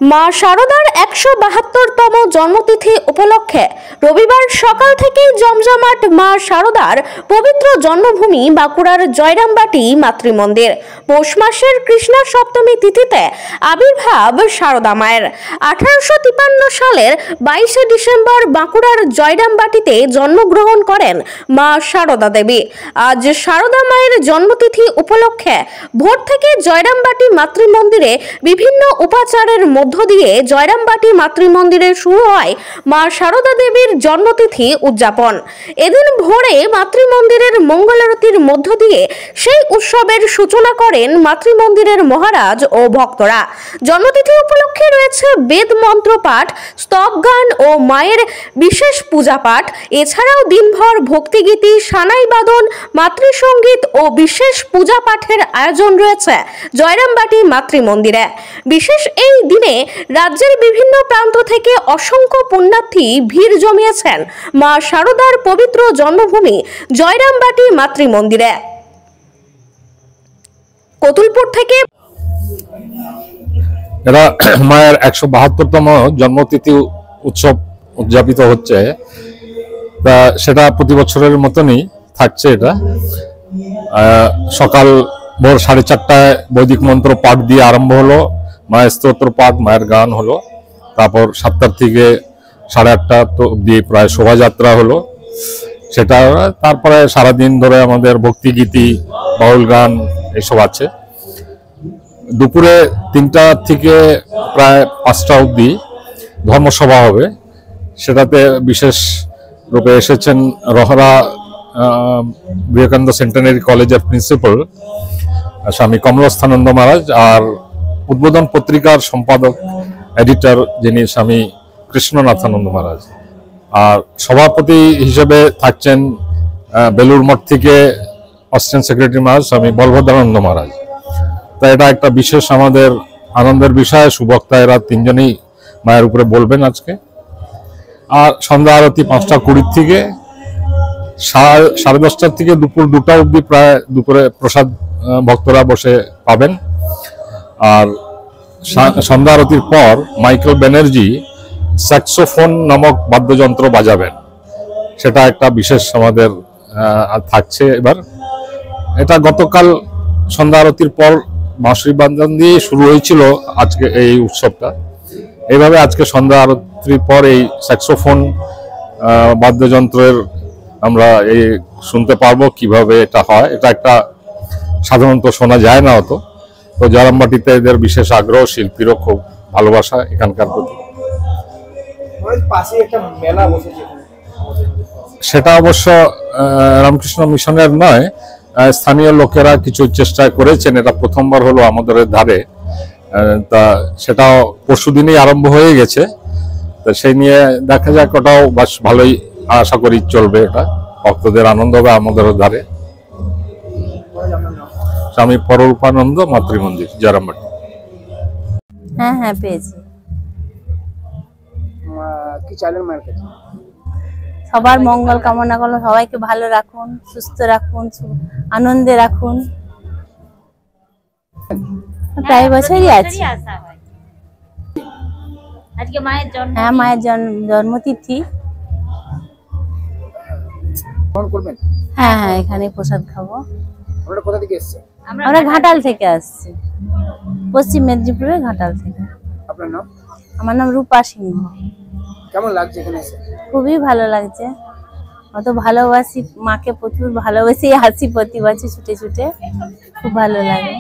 মা শারদার ১৭২তম জন্মতিথি উপলক্ষে রবিবার সকাল থেকেই জমজমাট মা শারদার পবিত্র জন্মভূমি বাঁকুড়ার জয়রামবাটি মাতৃমন্দির। পৌষ মাসের কৃষ্ণা সপ্তমী তিথিতে আবির্ভাব শারদা মায়ের। ১৮৫৩ সালের ২২শে ডিসেম্বর বাঁকুড়ার জয়রামবাটিতে জন্মগ্রহণ করেন মা শারদা দেবী। আজ শারদা মায়ের জন্মতিথি উপলক্ষে ভোর থেকে জয়রামবাটি মাতৃমন্দিরে বিভিন্ন উপাচারের মধ্য দিয়ে জয়রামবাটি মাতৃমন্দিরে শুরু হয় মা শারদা দেবীর জন্মতিথি উদযাপন। এদিন ভোরে মাতৃমন্দিরের মঙ্গলারতির মধ্য দিয়ে সেই উৎসবের সূচনা করেন মাতৃমন্দিরের মহারাজ ও ভক্তরা। জন্মতিথি উপলক্ষে রয়েছে বেদ মন্ত্র পাঠ, স্তব গান ও মায়ের বিশেষ পূজা পাঠ। এছাড়াও দিনভর ভক্তিগীতি, সানাই বাদন, মাতৃসঙ্গীত ও বিশেষ পূজা পাঠের আয়োজন রয়েছে জয়রামবাটি মাতৃমন্দিরে। বিশেষ এই দিনে রাজ্যের বিভিন্ন প্রান্ত থেকে অসংখ্য পুণ্যার্থী ভিড় জমিয়েছেন মা শারদার পবিত্র জন্মভূমি জয়রামবাটি মাতৃমন্দিরে। কতুলপুর থেকে এরা মায়ের ১৭২তম জন্মতিথি উৎসব উদযাপিত হচ্ছে, তা সেটা প্রতি বছরের মতনই থাকছে। এটা সকাল ভোর ৪:৩০টায় বৈদিক মন্ত্র পাঠ দিয়ে আরম্ভ হলো, মায়ের স্তোত্র পাঠ, মায়ের গান হলো। তারপর ৭টার থেকে ৮:৩০ অব্দি প্রায় শোভাযাত্রা হলো সেটা। তারপরে সারাদিন ধরে আমাদের ভক্তিগীতি, বাউল গান এসব আছে। দুপুরে ৩টা থেকে প্রায় ৫টা অবধি ধর্মসভা হবে। সেটাতে বিশেষ রূপে এসেছেন রহরা বিবেকানন্দ সেন্টেনারি কলেজের প্রিন্সিপাল স্বামী কমলস্থানন্দ মহারাজ, আর উদ্বোধন পত্রিকার সম্পাদক এডিটর যিনি স্বামী কৃষ্ণনাথানন্দ মহারাজ, আর সভাপতি হিসেবে থাকছেন বেলুর মঠ থেকে অ্যাসিস্ট্যান্ট সেক্রেটারি মহারাজ স্বামী বলভদ্রানন্দ মহারাজ। তা এটা একটা বিশেষ আমাদের আনন্দের বিষয়। সুবক্তা এরা তিনজনই মায়ের উপরে বলবেন আজকে। আর সন্ধ্যা আরতি ৫টা ২০ থেকে ১০:৩০ থেকে দুপুর ২টা অবধি প্রায় দুপুরে প্রসাদ ভক্তরা বসে পাবেন। আর সন্ধ্যা আরতির পর মাইকেল ব্যানার্জি স্যাক্সোফোন নামক বাদ্যযন্ত্র বাজাবেন। সেটা একটা বিশেষ আমাদের থাকছে এবার। এটা গতকাল সন্ধ্যা আরতির পর বাঁশরি বাদন দিয়ে শুরু হয়েছিল আজকে এই উৎসবটা। এইভাবে আজকে সন্ধ্যা আরতির পর এই স্যাক্সোফোন বাদ্যযন্ত্রের আমরা এই শুনতে পারবো কিভাবে এটা হয়। এটা একটা সাধারণত শোনা যায় না অত। তো জয়রামবাটিতে এদের বিশেষ আগ্রহ, শিল্পীরও খুব ভালোবাসা এখানকার প্রতি। সেটা অবশ্য রামকৃষ্ণ মিশনের নয়, স্থানীয় লোকেরা কিছু চেষ্টা করেছেন। এটা প্রথমবার হলো আমাদের ধারে। তা সেটাও পরশুদিনই আরম্ভ হয়ে গেছে। তা সেই নিয়ে দেখা যাক, ওটাও বেশ ভালোই আশা করি চলবে। এটা ভক্তদের আনন্দ হবে আমাদের ধারে। স্বামী পররূপানন্দ মাতৃমন্দির, জয়রামবাটি। হ্যাঁ পেয়েছি। কি চাইলেন মায়ের কাছে? সবার মঙ্গল কামনা করুন, সবাইকে ভালো রাখুন, সুস্থ রাখুন, আনন্দে রাখুন। প্রায় বছরই আছে। আজকে মায়ের জন্ম, হ্যাঁ মায়ের জন্মতিথি। হ্যাঁ এখানে প্রসাদ খাবো। আপনারা কোথা থেকে এসেছেন? আমরা ঘাটাল থেকে আসছি, পশ্চিম মেদিনীপুরের ঘাটাল থেকে। আপনার নাম? আমার নাম রূপা সিংহ। কেমন লাগছে এখানে এসে? খুবই ভালো লাগছে। অত ভালোবাসি মাকে, প্রচুর ভালোবাসি, হাসি প্রতি বছর ছুটে ছুটে, খুব ভালো লাগে।